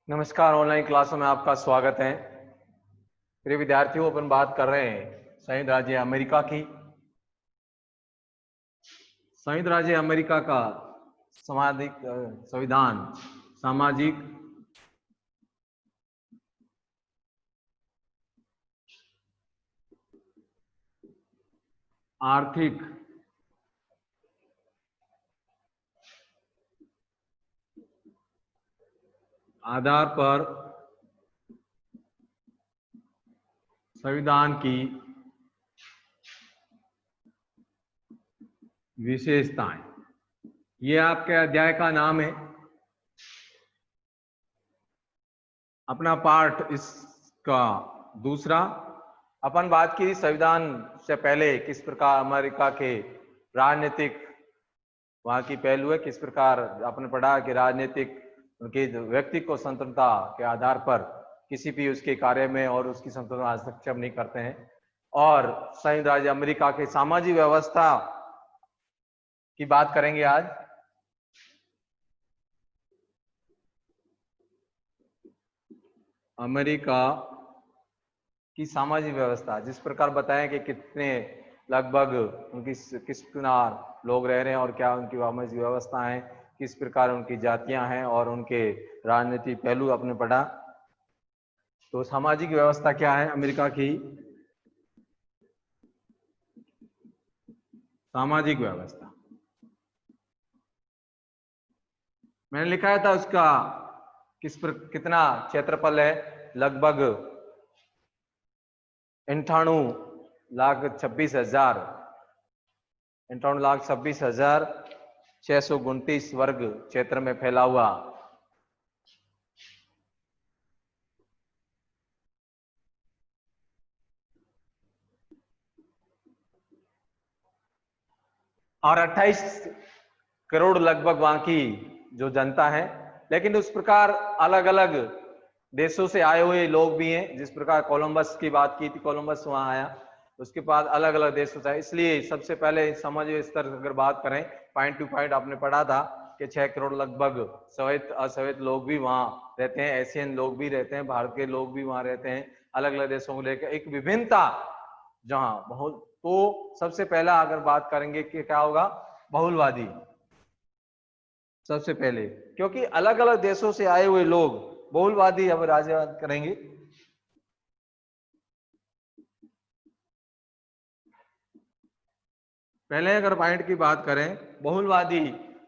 नमस्कार। ऑनलाइन क्लासों में आपका स्वागत है। प्रिय विद्यार्थियों, अपन बात कर रहे हैं संयुक्त राज्य अमेरिका की। संयुक्त राज्य अमेरिका का सामाजिक संविधान सामाजिक आर्थिक आधार पर संविधान की विशेषताएं, ये आपके अध्याय का नाम है। अपना पाठ इसका दूसरा। अपन बात की संविधान से पहले किस प्रकार अमेरिका के राजनीतिक वहां की पहलू है, किस प्रकार आपने पढ़ा कि राजनीतिक उनके व्यक्ति को स्वतंत्रता के आधार पर किसी भी उसके कार्य में और उसकी स्वतंत्रता हस्तक्षेप नहीं करते हैं। और संयुक्त राज्य अमेरिका की सामाजिक व्यवस्था की बात करेंगे आज। अमेरिका की सामाजिक व्यवस्था जिस प्रकार बताएं कि कितने लगभग उनकी किस प्रकार लोग रह रहे हैं और क्या उनकी सामाजिक व्यवस्था है, किस प्रकार उनकी जातियां हैं और उनके राजनीतिक पहलू आपने पढ़ा। तो सामाजिक व्यवस्था क्या है अमेरिका की? सामाजिक व्यवस्था मैंने लिखा था उसका कितना क्षेत्रफल है। लगभग 58,26,629 वर्ग क्षेत्र में फैला हुआ और 28 करोड़ लगभग वहां की जो जनता है। लेकिन उस प्रकार अलग अलग देशों से आए हुए लोग भी हैं। जिस प्रकार कोलंबस की बात की थी, कोलंबस वहां आया, उसके बाद अलग अलग देशों से। इसलिए सबसे पहले सामाजिक स्तर अगर बात करें, पॉइंट टू पॉइंट आपने पढ़ा था कि 6 करोड़ लगभग सवैत असवैत लोग भी वहां रहते हैं, एशियन लोग भी रहते हैं, भारत के लोग भी वहां रहते हैं। अलग अलग देशों को लेकर एक विभिन्नता जहां बहुत। तो सबसे पहला अगर बात करेंगे कि क्या होगा, बहुलवादी सबसे पहले, क्योंकि अलग अलग देशों से आए हुए लोग बहुलवादी अब राज्यवाद करेंगे। पहले अगर पॉइंट की बात करें, बहुलवादी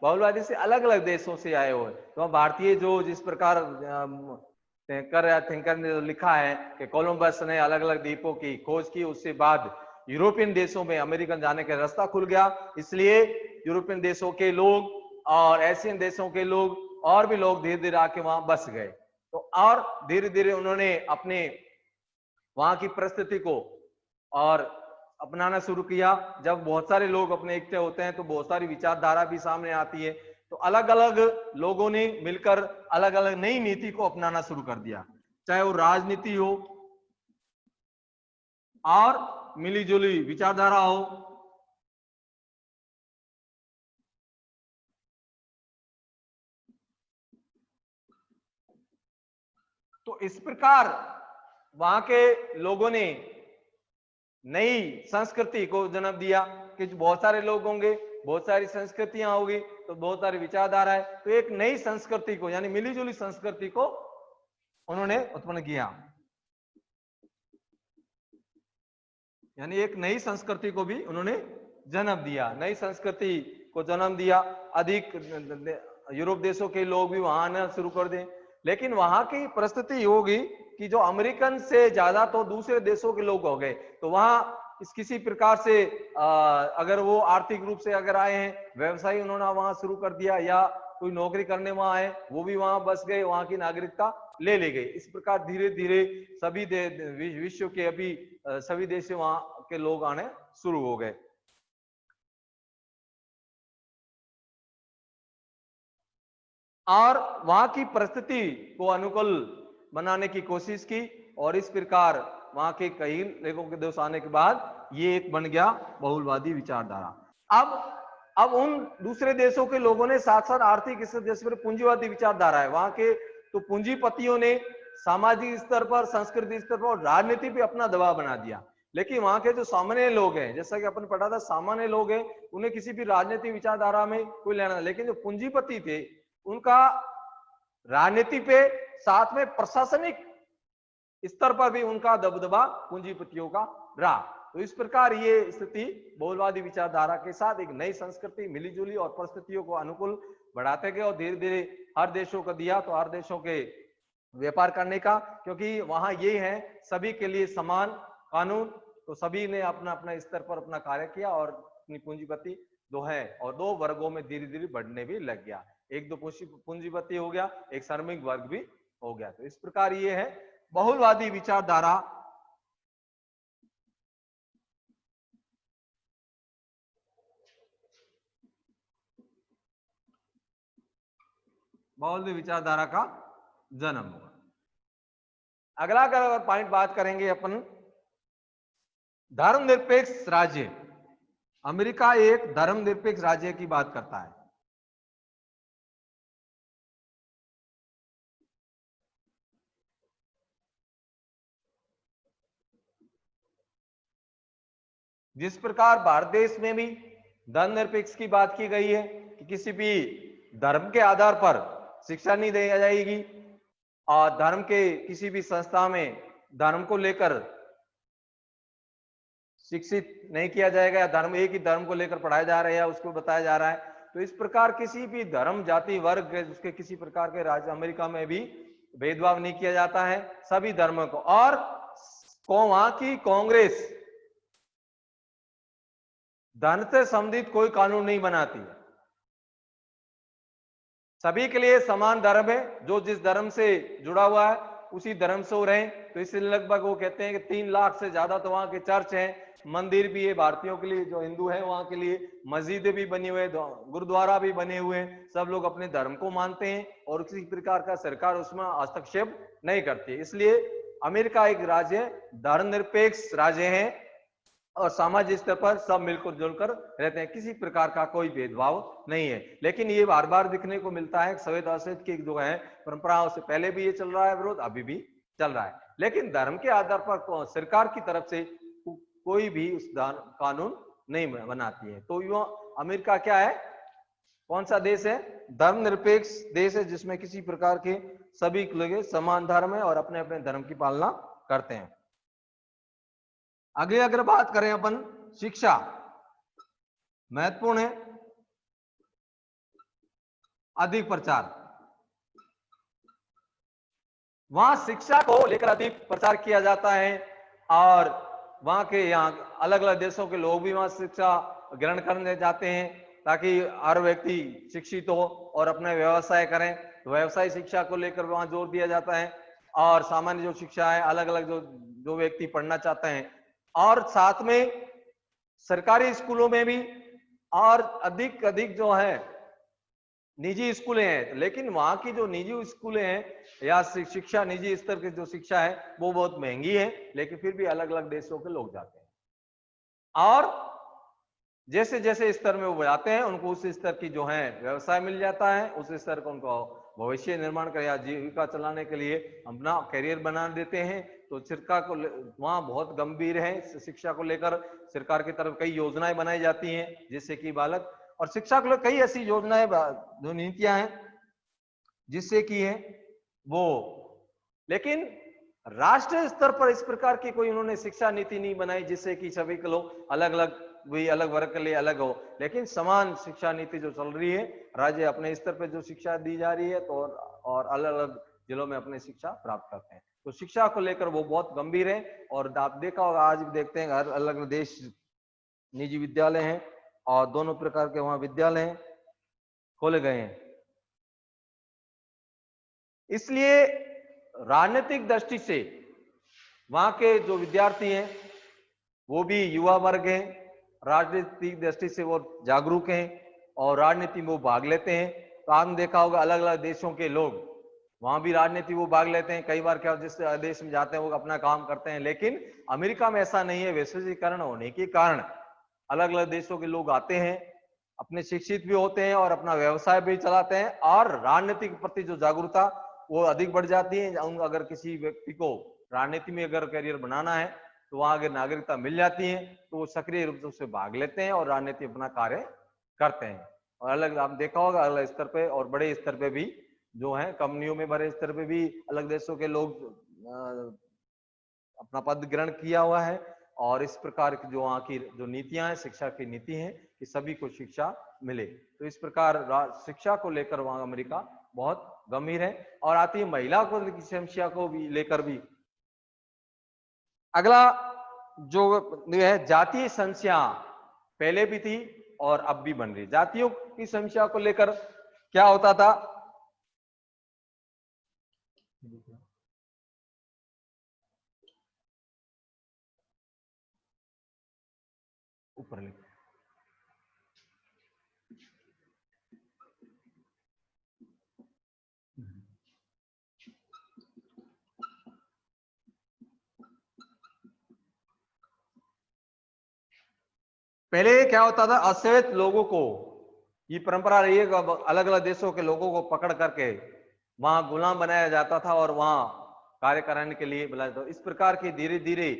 बहुलवादी से अलग अलग देशों से आए हुए। तो भारतीय जो जिस प्रकार थिंकर ने लिखा है कि कोलंबस ने अलग अलग द्वीपों की खोज की, उससे बाद यूरोपियन देशों में अमेरिकन जाने का रास्ता खुल गया। इसलिए यूरोपियन देशों के लोग और एशियन देशों के लोग और भी लोग धीरे धीरे आके वहां बस गए। तो और धीरे धीरे उन्होंने अपने वहां की परिस्थिति को और अपनाना शुरू किया। जब बहुत सारे लोग अपने इकट्ठे होते हैं तो बहुत सारी विचारधारा भी सामने आती है। तो अलग अलग लोगों ने मिलकर अलग अलग नई नीति को अपनाना शुरू कर दिया, चाहे वो राजनीति हो और मिलीजुली विचारधारा हो। तो इस प्रकार वहां के लोगों ने नई संस्कृति को जन्म दिया कि बहुत सारे लोग होंगे, बहुत सारी संस्कृतियां होगी, तो बहुत सारी विचारधारा है। तो एक नई संस्कृति को यानी मिलीजुली संस्कृति को उन्होंने उत्पन्न किया, यानी एक नई संस्कृति को भी उन्होंने जन्म दिया, नई संस्कृति को जन्म दिया। अधिक यूरोप देशों के लोग भी वहां आना शुरू कर दें। लेकिन वहां की परिस्थिति होगी कि जो अमेरिकन से ज्यादा तो दूसरे देशों के लोग हो गए। तो वहां इस किसी प्रकार से अगर वो आर्थिक रूप से अगर आए हैं, व्यवसाय उन्होंने वहां शुरू कर दिया, या कोई नौकरी करने वहां आए, वो भी वहां बस गए, वहां की नागरिकता ले ली गई। इस प्रकार धीरे धीरे सभी विश्व के अभी सभी देश से वहां के लोग आने शुरू हो गए। और वहां की परिस्थिति को अनुकूल बनाने की कोशिश की, और इस प्रकार वहां के कई लेखों के दोष आने के बाद ये एक बन गया बहुलवादी विचारधारा। अब उन दूसरे देशों के लोगों ने साथ साथ आर्थिक, इस जैसे पूंजीवादी विचारधारा है, वहां के तो पूंजीपतियों ने सामाजिक स्तर पर, सांस्कृतिक स्तर पर और राजनीति पे अपना दबाव बना दिया। लेकिन वहां के जो सामान्य लोग हैं, जैसा कि अपन पढ़ा था, सामान्य लोग हैं, उन्हें किसी भी राजनीतिक विचारधारा में कोई लेना, लेकिन जो पूंजीपति थे उनका राजनीति पे, साथ में प्रशासनिक स्तर पर भी उनका दबदबा पूंजीपतियों का रहा। तो इस प्रकार ये स्थिति बहुलवादी विचारधारा के साथ एक नई संस्कृति मिलीजुली और परिस्थितियों को अनुकूल बढ़ाते गए और धीरे धीरे हर देशों को दिया, तो हर देशों के व्यापार करने का, क्योंकि वहां ये है सभी के लिए समान कानून, तो सभी ने अपना अपना स्तर पर अपना कार्य किया और अपनी पूंजीपति दो है और दो वर्गों में धीरे धीरे बढ़ने भी लग गया। एक दो पूंजीपति हो गया, एक श्रमिक वर्ग भी हो गया। तो इस प्रकार ये है बहुलवादी विचारधारा। बहुलवादी विचारधारा का जन्म हुआ। अगला अगर पॉइंट बात करेंगे अपन, धर्मनिरपेक्ष राज्य। अमेरिका एक धर्मनिरपेक्ष राज्य की बात करता है। जिस प्रकार भारत देश में भी धर्मनिरपेक्ष की बात की गई है कि किसी भी धर्म के आधार पर शिक्षा नहीं दी जाएगी और धर्म के किसी भी संस्था में धर्म को लेकर शिक्षित नहीं किया जाएगा, या धर्म एक ही धर्म को लेकर पढ़ाया जा रहा है उसको बताया जा रहा है। तो इस प्रकार किसी भी धर्म, जाति, वर्ग, उसके किसी प्रकार के राज्य अमेरिका में भी भेदभाव नहीं किया जाता है सभी धर्मों को। और वहां की कांग्रेस धर्म से संबंधित कोई कानून नहीं बनाती है, सभी के लिए समान धर्म है, जो जिस धर्म से जुड़ा हुआ है उसी धर्म से हो रहे हैं। तो इसलिए लगभग वो कहते हैं कि 3 लाख से ज्यादा तो वहां के चर्च हैं, मंदिर भी है भारतीयों के लिए, जो हिंदू है वहां के लिए मस्जिदें भी बनी हुए, गुरुद्वारा भी बने हुए हैं, सब लोग अपने धर्म को मानते हैं और किसी प्रकार का सरकार उसमें हस्तक्षेप नहीं करती। इसलिए अमेरिका एक राज्य धर्मनिरपेक्ष राज्य है और सामाजिक स्तर पर सब मिलकर जुलकर रहते हैं, किसी प्रकार का कोई भेदभाव नहीं है। लेकिन ये बार बार दिखने को मिलता है, सवेद असवेद की जो है परंपराओं से पहले भी ये चल रहा है विरोध, अभी भी चल रहा है। लेकिन धर्म के आधार पर सरकार की तरफ से कोई भी उस कानून नहीं बनाती है। तो यो अमेरिका क्या है, कौन सा देश है? धर्मनिरपेक्ष देश है, जिसमें किसी प्रकार के सभी लोग समान धर्म है और अपने अपने धर्म की पालना करते हैं। आगे अगर बात करें अपन, शिक्षा महत्वपूर्ण है, अधिक प्रचार। वहां शिक्षा को लेकर अधिक प्रचार किया जाता है और वहां के यहाँ अलग अलग देशों के लोग भी वहां शिक्षा ग्रहण करने जाते हैं ताकि हर व्यक्ति शिक्षित हो और अपना व्यवसाय करें। तो व्यवसाय शिक्षा को लेकर वहां जोर दिया जाता है और सामान्य जो शिक्षा है अलग अलग जो व्यक्ति पढ़ना चाहते हैं, और साथ में सरकारी स्कूलों में भी और अधिक अधिक जो है निजी स्कूलें हैं। लेकिन वहां की जो निजी स्कूलें हैं या शिक्षा निजी स्तर की जो शिक्षा है वो बहुत महंगी है, लेकिन फिर भी अलग अलग देशों के लोग जाते हैं और जैसे जैसे स्तर में वो जाते हैं उनको उस स्तर की जो है व्यवसाय मिल जाता है, उस स्तर को उनको भविष्य निर्माण कर या जीविका चलाने के लिए अपना करियर बना देते हैं। तो सरकार को वहां बहुत गंभीर है शिक्षा को लेकर, सरकार की तरफ कई योजनाएं बनाई जाती हैं जिससे कि बालक और शिक्षा को लेकर कई ऐसी योजनाएं जो नीतियां हैं जिससे कि है वो, लेकिन राष्ट्रीय स्तर पर इस प्रकार की कोई उन्होंने शिक्षा नीति नहीं बनाई जिससे कि सभी के लोग अलग अलग, वही अलग वर्ग के लिए अलग हो, लेकिन समान शिक्षा नीति जो चल रही है, राज्य अपने स्तर पर जो शिक्षा दी जा रही है तो और अलग अलग जिलों में अपने शिक्षा प्राप्त करते हैं। तो शिक्षा को लेकर वो बहुत गंभीर है और आप देखा होगा आज भी देखते हैं हर अलग अलग देश निजी विद्यालय हैं और दोनों प्रकार के वहां विद्यालय खोले गए हैं। इसलिए राजनीतिक दृष्टि से वहां के जो विद्यार्थी हैं वो भी युवा वर्ग हैं, राजनीतिक दृष्टि से वो जागरूक हैं और राजनीति में वो भाग लेते हैं। तो आपने देखा होगा अलग अलग देशों के लोग वहां भी राजनीति वो भाग लेते हैं। कई बार क्या जिस देश में जाते हैं वो अपना काम करते हैं, लेकिन अमेरिका में ऐसा नहीं है। वैश्वीकरण होने के कारण अलग अलग देशों के लोग आते हैं, अपने शिक्षित भी होते हैं और अपना व्यवसाय भी चलाते हैं और राजनीति के प्रति जो जागरूकता वो अधिक बढ़ जाती है। अगर किसी व्यक्ति को राजनीति में अगर करियर बनाना है तो वहां अगर नागरिकता मिल जाती है तो वो सक्रिय रूप से उससे भाग लेते हैं और राजनीति अपना कार्य करते हैं। और अलग आप देखा होगा अलग स्तर पे और बड़े स्तर पे भी जो है कंपनियों में बड़े स्तर पे भी अलग देशों के लोग अपना पद ग्रहण किया हुआ है। और इस प्रकार की जो वहाँ की जो नीतियां हैं, शिक्षा की नीति है कि सभी को शिक्षा मिले, तो इस प्रकार शिक्षा को लेकर वहां अमेरिका बहुत गंभीर है। और आती है महिला को समस्या को भी लेकर भी। अगला जो है जातीय समस्या, पहले भी थी और अब भी बन रही। जातियों की समस्या को लेकर क्या होता था, ऊपर लिख, पहले क्या होता था, अश्वेत लोगों को, ये परंपरा रही है, अलग अलग देशों के लोगों को पकड़ करके वहां गुलाम बनाया जाता था और वहां कार्य कराने के लिए बुलाया जाता। इस प्रकार की धीरे धीरे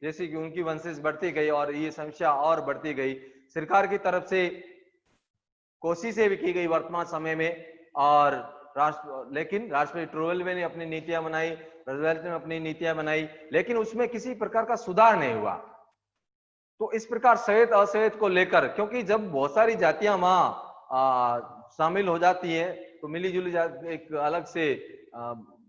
जैसे कि उनकी वंशेज बढ़ती गई और ये समस्या और बढ़ती गई, सरकार की तरफ से कोशिशें भी की गई वर्तमान समय में। और लेकिन राष्ट्रपति ट्रूवेल ने अपनी नीतियां बनाई, रूजवेल्ट ने अपनी नीतियां बनाई, लेकिन उसमें किसी प्रकार का सुधार नहीं हुआ। तो इस प्रकार श्वेत अश्वेत को लेकर, क्योंकि जब बहुत सारी जातियां वहां शामिल हो जाती है तो मिलीजुली एक अलग से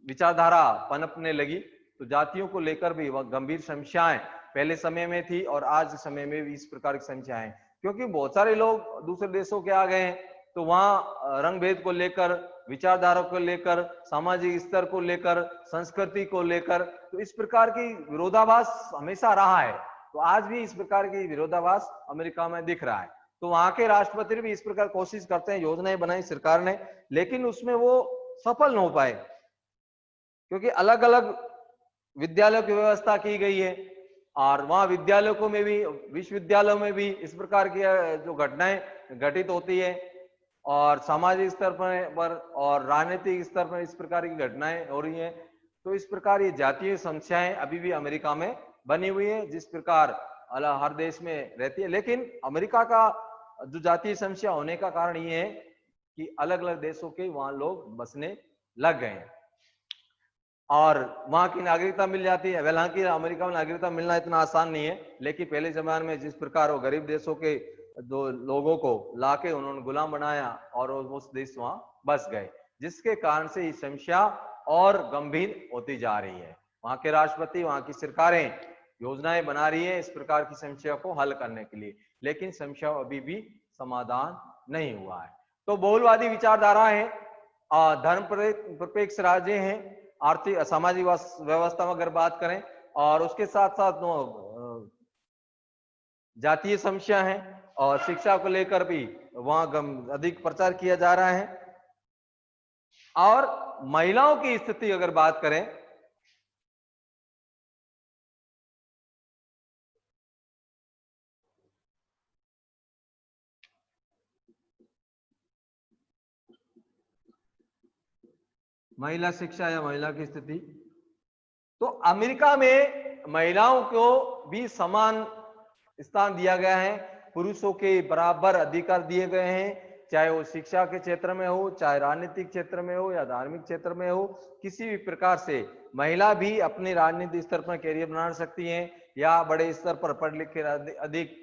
विचारधारा पनपने लगी। तो जातियों को लेकर भी वह गंभीर समस्याएं पहले समय में थी और आज समय में भी इस प्रकार की समस्याएं, क्योंकि बहुत सारे लोग दूसरे देशों के आ गए हैं तो वहां रंग भेद को लेकर, विचारधारा को लेकर, सामाजिक स्तर को लेकर, संस्कृति को लेकर, तो इस प्रकार की विरोधाभास हमेशा रहा है। तो आज भी इस प्रकार की विरोधाभास अमेरिका में दिख रहा है। तो वहां के राष्ट्रपति भी इस प्रकार कोशिश करते हैं, योजनाएं बनाई सरकार ने, लेकिन उसमें वो सफल न हो पाए, क्योंकि अलग अलग विद्यालयों की व्यवस्था की गई है और वहां विद्यालयों को में भी, विश्वविद्यालयों में भी इस प्रकार की जो घटनाएं घटित होती है और सामाजिक स्तर पर और राजनीतिक स्तर पर इस प्रकार की घटनाएं हो रही हैं। तो इस प्रकार ये जातीय समस्याएं अभी भी अमेरिका में बनी हुई है, जिस प्रकार हर देश में रहती है। लेकिन अमेरिका का जो जातीय समस्या होने का कारण ये है कि अलग अलग देशों के वहां लोग बसने लग गए हैं और वहां की नागरिकता मिल जाती है। हालांकि अमेरिका में नागरिकता मिलना इतना आसान नहीं है, लेकिन पहले जमाने में जिस प्रकार वो गरीब देशों के दो लोगों को लाके उन्होंने गुलाम बनाया और उस देश वहां बस गए, जिसके कारण से ये समस्या और गंभीर होती जा रही है। वहां के राष्ट्रपति, वहां की सरकारें योजनाएं बना रही है इस प्रकार की समस्या को हल करने के लिए, लेकिन समस्या अभी भी समाधान नहीं हुआ है। तो बहुलवादी विचारधारा है, धर्म निरपेक्ष राज्य हैं, आर्थिक सामाजिक व्यवस्था में अगर बात करें, और उसके साथ साथ जातीय समस्या है और शिक्षा को लेकर भी वहां अधिक प्रचार किया जा रहा है। और महिलाओं की स्थिति अगर बात करें, महिला शिक्षा या महिला की स्थिति, तो अमेरिका में महिलाओं को भी समान स्थान दिया गया है, पुरुषों के बराबर अधिकार दिए गए हैं, चाहे वो शिक्षा के क्षेत्र में हो, चाहे राजनीतिक क्षेत्र में हो या धार्मिक क्षेत्र में हो। किसी भी प्रकार से महिला भी अपने राजनीतिक स्तर पर कैरियर बना सकती हैं या बड़े स्तर पर पढ़ लिख के अधिक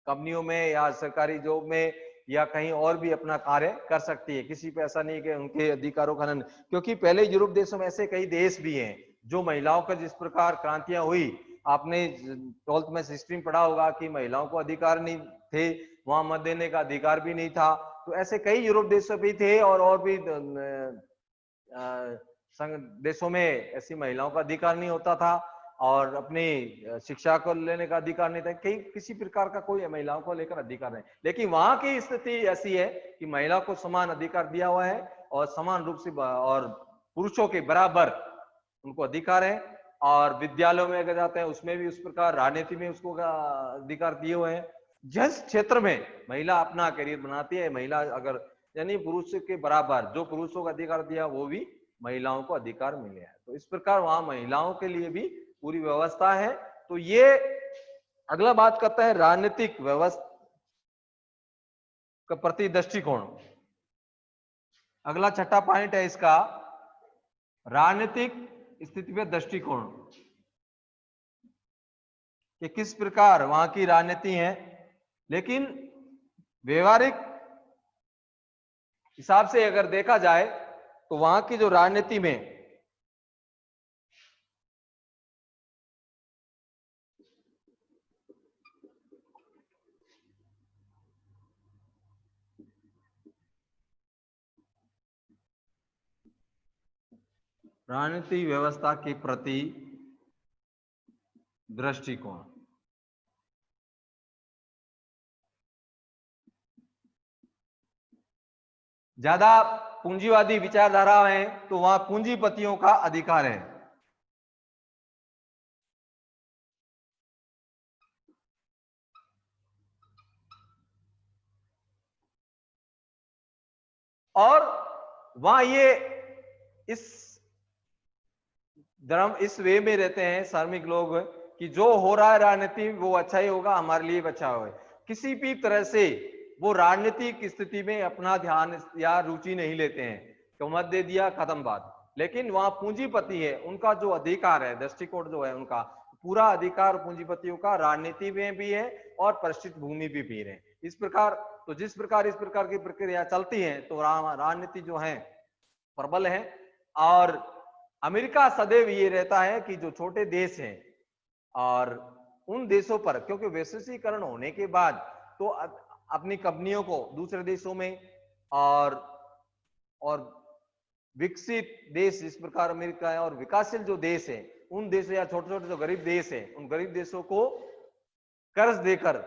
कंपनियों में या सरकारी जॉब में या कहीं और भी अपना कार्य कर सकती है। किसी पे ऐसा नहीं कि उनके अधिकारों का हनन, क्योंकि पहले यूरोप देशों में ऐसे कई देश भी हैं जो महिलाओं का जिस प्रकार क्रांतियां हुई, आपने 12th में हिस्ट्री में पढ़ा होगा कि महिलाओं को अधिकार नहीं थे, वहां मत देने का अधिकार भी नहीं था। तो ऐसे कई यूरोप देशों भी थे और भी संघ देशों में ऐसी महिलाओं का अधिकार नहीं होता था और अपनी शिक्षा को लेने का अधिकार नहीं था, कहीं किसी प्रकार का कोई महिलाओं को लेकर अधिकार नहीं। लेकिन वहां की स्थिति ऐसी है कि महिला को समान अधिकार दिया हुआ है और समान रूप से और पुरुषों के बराबर उनको अधिकार है। और विद्यालयों में अगर जाते हैं उसमें भी उस प्रकार, राजनीति में उसको अधिकार दिए हुए हैं। जिस क्षेत्र में महिला अपना करियर बनाती है, महिला अगर यानी पुरुष के बराबर जो पुरुषों का अधिकार दिया वो भी महिलाओं को अधिकार मिले हैं। तो इस प्रकार वहां महिलाओं के लिए भी पूरी व्यवस्था है। तो ये अगला बात करता है राजनीतिक व्यवस्था का प्रति दृष्टिकोण। अगला छठा पॉइंट है इसका राजनीतिक स्थिति पे दृष्टिकोण, कि किस प्रकार वहां की राजनीति है। लेकिन व्यवहारिक हिसाब से अगर देखा जाए तो वहां की जो राजनीति में राजनीतिक व्यवस्था के प्रति दृष्टिकोण, ज्यादा पूंजीवादी विचारधारा है तो वहां पूंजीपतियों का अधिकार है। और वहां ये इस धर्म इस वे में रहते हैं धार्मिक लोग कि जो हो रहा है राजनीति वो अच्छा ही होगा, हमारे लिए अच्छा होगा। किसी भी तरह से वो राजनीतिक स्थिति में अपना ध्यान या रुचि नहीं लेते हैं तो मत दे दिया, खत्म बात। लेकिन वहां पूंजीपति है, उनका जो अधिकार है, दृष्टिकोण जो है उनका पूरा अधिकार पूंजीपतियों का राजनीति में भी है और परिष्कृत भूमि भी है। इस प्रकार तो जिस प्रकार इस प्रकार की प्रक्रिया चलती है तो राजनीति जो है प्रबल है। और अमेरिका सदैव ये रहता है कि जो छोटे देश हैं और उन देशों पर, क्योंकि वैश्वीकरण होने के बाद तो अपनी कंपनियों को दूसरे देशों में और विकसित देश जिस प्रकार अमेरिका है और विकासशील जो देश है उन देशों या छोटे छोटे जो गरीब देश है उन गरीब देशों को कर्ज देकर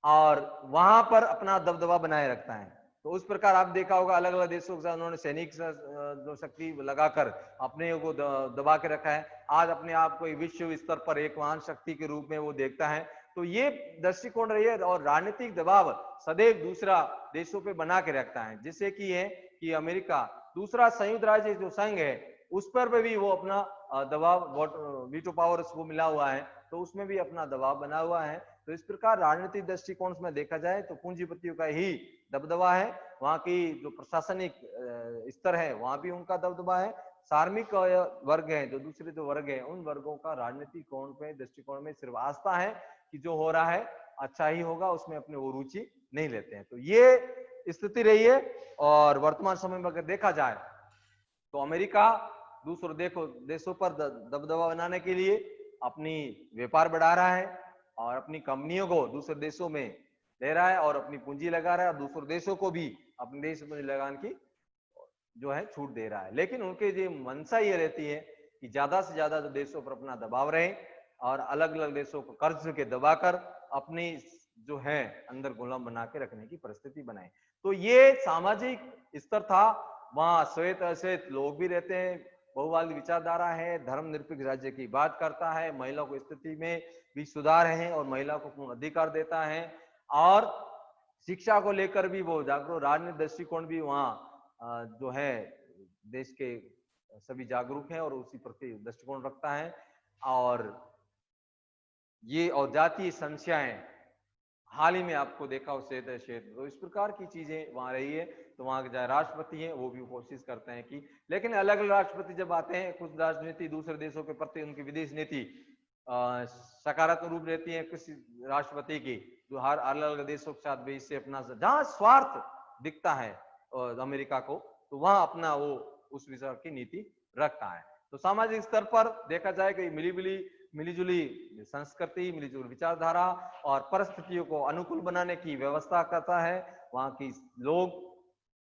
और वहां पर अपना दबदबा बनाए रखता है। तो उस प्रकार आप देखा होगा अलग अलग देशों के साथ उन्होंने सैनिक जो शक्ति लगाकर अपने को दबा के रखा है। आज अपने आप को विश्व स्तर पर एक महान शक्ति के रूप में वो देखता है। तो ये दृष्टिकोण रही है और राजनीतिक दबाव सदैव दूसरा देशों पे बना के रखता है, जिससे कि है कि अमेरिका दूसरा संयुक्त राज्य जो संघ है उस पर भी वो अपना दबाव वीटो पावर वो मिला हुआ है तो उसमें भी अपना दबाव बना हुआ है। तो इस प्रकार राजनीतिक दृष्टिकोण में देखा जाए तो पूंजीपतियों का ही दबदबा है। वहां की जो प्रशासनिक स्तर है वहां भी उनका दबदबा है। धार्मिक वर्ग है जो दूसरे जो वर्ग है उन वर्गों का राजनीतिक कोण पे दृष्टिकोण में सिर्फ आस्था है कि जो हो रहा है अच्छा ही होगा, उसमें अपने वो रुचि नहीं लेते हैं। तो ये स्थिति रही है। और वर्तमान समय में अगर देखा जाए तो अमेरिका दूसरे देशों पर दबदबा बनाने के लिए अपनी व्यापार बढ़ा रहा है और अपनी कंपनियों को दूसरे देशों में ले रहा है और अपनी पूंजी लगा रहा है और दूसरे देशों को भी अपने देश में लगाने की जो है छूट दे रहा है। लेकिन उनके जो मंशा ये रहती है कि ज्यादा से ज्यादा जो देशों पर अपना दबाव रहे और अलग अलग देशों को कर्ज के दबाकर अपनी जो है अंदर गुलाम बना के रखने की परिस्थिति बनाए। तो ये सामाजिक स्तर था। वहां श्वेत अश्वेत लोग भी रहते हैं, बहुवादी विचारधारा है, धर्मनिरपेक्ष राज्य की बात करता है, महिलाओं को स्थिति में भी सुधार है और महिला को पूर्ण अधिकार देता है और शिक्षा को लेकर भी वो जागरूक, राजनीतिक दृष्टिकोण भी वहाँ जो है देश के सभी जागरूक हैं और उसी प्रति दृष्टिकोण रखता है। और ये और जातीय समस्याएं हाल ही में आपको देखा हो क्षेत्र तो इस प्रकार की चीजें वहां रही है। तो वहां के जो राष्ट्रपति हैं वो भी कोशिश करते हैं कि, लेकिन अलग अलग राष्ट्रपति जब आते हैं कुछ राजनीति दूसरे देशों के प्रति उनकी विदेश नीति सकारात्मक रूप रहती है किसी राष्ट्रपति की जो हर अलग अलग देशों के साथ भी इससे अपना जहां स्वार्थ दिखता है अमेरिका को तो वहां अपना वो उस विषय की नीति रखता है। तो सामाजिक स्तर पर देखा जाए कि मिलीजुली संस्कृति, मिलीजुली विचारधारा और परिस्थितियों को अनुकूल बनाने की व्यवस्था करता है वहां की लोग।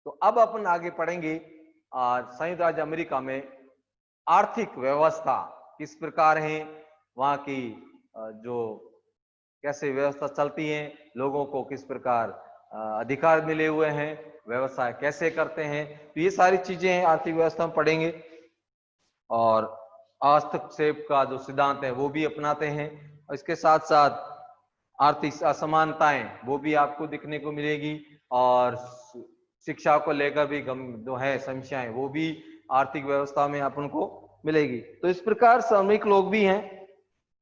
तो अब अपन आगे पढ़ेंगे संयुक्त राज्य अमेरिका में आर्थिक व्यवस्था किस प्रकार है, वहां की जो कैसे व्यवस्था चलती है, लोगों को किस प्रकार अधिकार मिले हुए हैं, व्यवसाय कैसे करते हैं। तो ये सारी चीजें आर्थिक व्यवस्था में पढ़ेंगे और हस्तक्षेप का जो सिद्धांत है वो भी अपनाते हैं। और इसके साथ साथ आर्थिक असमानताएं वो भी आपको दिखने को मिलेगी और शिक्षा को लेकर भी जो है समस्याएं वो भी आर्थिक व्यवस्था में अपन को मिलेगी। तो इस प्रकार श्रमिक लोग भी हैं,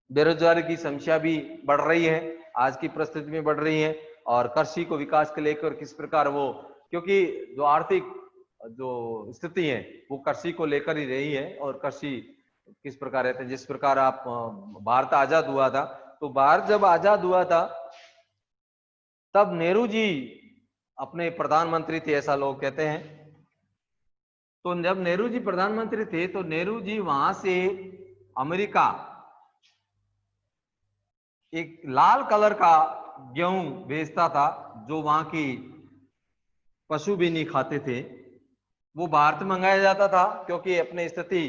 बेरोजगारी की समस्या भी बढ़ रही है, आज की परिस्थिति में बढ़ रही है, और कृषि को विकास के लेकर किस प्रकार वो, क्योंकि जो आर्थिक जो स्थिति है वो कृषि को लेकर ही रही है, और कृषि किस प्रकार रहते हैं, जिस प्रकार आप भारत आजाद हुआ था, तो भारत जब आजाद हुआ था तब नेहरू जी अपने प्रधानमंत्री थे, ऐसा लोग कहते हैं। तो जब नेहरू जी प्रधानमंत्री थे तो नेहरू जी वहां से अमेरिका एक लाल कलर का गेहूं भेजता था, जो वहां की पशु भी नहीं खाते थे, वो भारत में मंगाया जाता था, क्योंकि अपनी स्थिति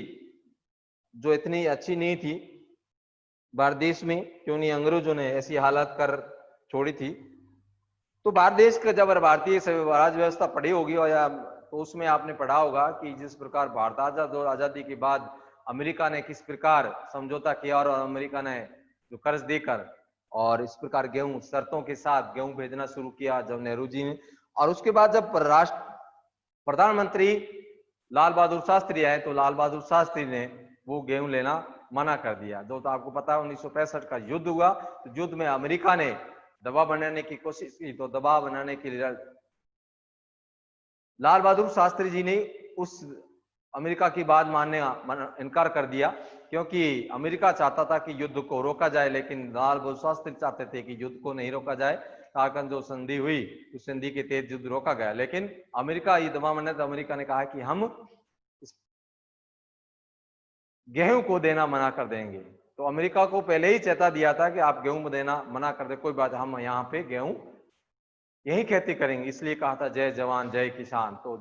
जो इतनी अच्छी नहीं थी भारत देश में, क्यों नहीं अंग्रेजों ने ऐसी हालत कर छोड़ी थी। तो भारत देश का जब भारतीय राज व्यवस्था पढ़ी होगी, और या तो उसमें आपने पढ़ा होगा कि जिस प्रकार भारत आजादी के बाद अमेरिका ने किस प्रकार समझौता किया, और अमेरिका ने जो कर्ज देकर और इस प्रकार गेहूं शर्तों के साथ गेहूं भेजना शुरू किया जब नेहरू जी ने। और उसके बाद जब प्रधानमंत्री लाल बहादुर शास्त्री आए तो लाल बहादुर शास्त्री ने वो गेहूं लेना मना कर दिया। जो तो आपको पता है 1965 का युद्ध हुआ, तो युद्ध में अमेरिका ने दबाव बनाने की कोशिश की, तो दबाव बनाने के लिए लाल बहादुर शास्त्री जी ने उस अमेरिका की बात मानने इनकार कर दिया, क्योंकि अमेरिका चाहता था कि युद्ध को रोका जाए, लेकिन लाल बहादुर शास्त्री चाहते थे कि युद्ध को नहीं रोका जाए। ताकन जो संधि हुई उस संधि के तहत युद्ध रोका गया, लेकिन अमेरिका ये दबाव बनाया तो अमेरिका ने कहा कि हम गेहूं को देना मना कर देंगे। तो अमेरिका को पहले ही चेता दिया था कि आप गेहूं देना मना कर दे, कोई बात, हम यहाँ पे गेहूं यही खेती करेंगे, इसलिए कहा था जय जवान जय किसान। तो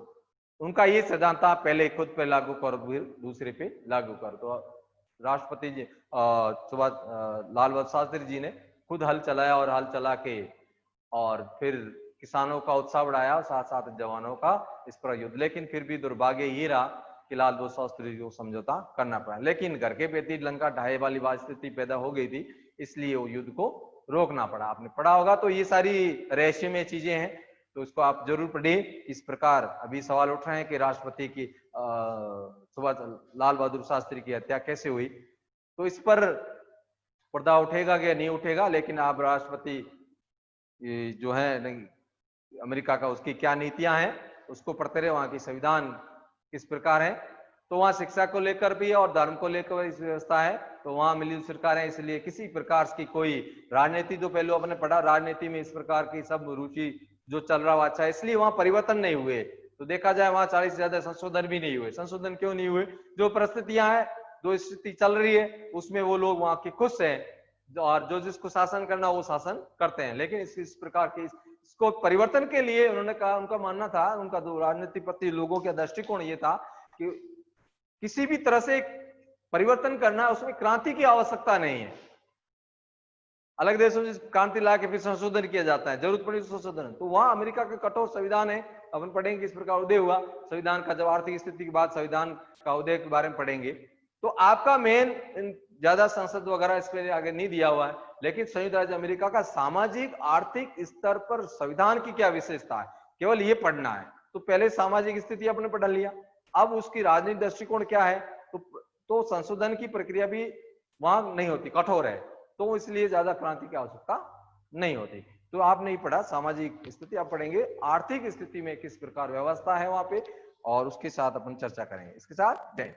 उनका ये सिद्धांत था, पहले खुद पे लागू कर फिर दूसरे पे लागू कर। तो राष्ट्रपति जी सुभाष लाल बहादुर शास्त्री जी ने खुद हल चलाया, और हल चला के और फिर किसानों का उत्साह बढ़ाया, साथ साथ जवानों का इस पर युद्ध। लेकिन फिर भी दुर्भाग्य ये रहा कि लाल बहादुर शास्त्री को समझौता करना पड़ा, लेकिन घर के प्रति लंका ढाई वाली बात स्थिति पैदा हो गई थी, इसलिए वो युद्ध को रोकना पड़ा। आपने पढ़ा होगा, तो ये सारी रहस्यमय चीजें हैं, तो इसको आप जरूर पढ़िए। इस प्रकार अभी सवाल उठ रहे हैं कि राष्ट्रपति की सुभाष लाल बहादुर शास्त्री की हत्या कैसे हुई, तो इस पर पर्दा उठेगा कि नहीं उठेगा, लेकिन आप राष्ट्रपति जो है अमेरिका का, उसकी क्या नीतियां हैं उसको पढ़ते रहे, वहां की संविधान किस प्रकार है। तो वहां शिक्षा को लेकर भी और धर्म को लेकर इस व्यवस्था है, तो वहां मिली सरकार है, इसलिए किसी प्रकार की कोई राजनीति, जो पहले अपने पढ़ा राजनीति में इस प्रकार की सब रुचि जो चल रहा हुआ अच्छा है, इसलिए वहां परिवर्तन नहीं हुए। तो देखा जाए वहां 40 से ज्यादा संशोधन भी नहीं हुए। संशोधन क्यों नहीं हुए? जो परिस्थितियां हैं, जो स्थिति चल रही है उसमें वो लोग वहां के खुश हैं, और जो जिसको शासन करना वो शासन करते हैं। लेकिन इस प्रकार की इसको परिवर्तन के लिए उन्होंने कहा, उनका मानना था, उनका जो राजनीति प्रति लोगों का दृष्टिकोण ये था कि किसी भी तरह से परिवर्तन करना, उसमें क्रांति की आवश्यकता नहीं है। अलग देशों में क्रांति ला के फिर संशोधन किया जाता है, जरूरत पड़ी संशोधन। तो वहां अमेरिका का कठोर संविधान है, अपन पढ़ेंगे किस प्रकार उदय हुआ संविधान का। जब आर्थिक स्थिति के बाद संविधान का उदय के बारे में पढ़ेंगे, तो आपका मेन ज्यादा संसद वगैरह इस पर आगे नहीं दिया हुआ है, लेकिन संयुक्त राज्य अमेरिका का सामाजिक आर्थिक स्तर पर संविधान की क्या विशेषता है, केवल ये पढ़ना है। तो पहले सामाजिक स्थिति आपने पढ़ लिया, अब उसकी राजनीतिक दृष्टिकोण क्या है, तो संशोधन की प्रक्रिया भी वहां नहीं होती, कठोर है, तो इसलिए ज्यादा क्रांति की आवश्यकता नहीं होती। तो आप नहीं पढ़ा सामाजिक स्थिति, आप पढ़ेंगे आर्थिक स्थिति में किस प्रकार व्यवस्था है वहां पे, और उसके साथ अपन चर्चा करेंगे। इसके साथ जय।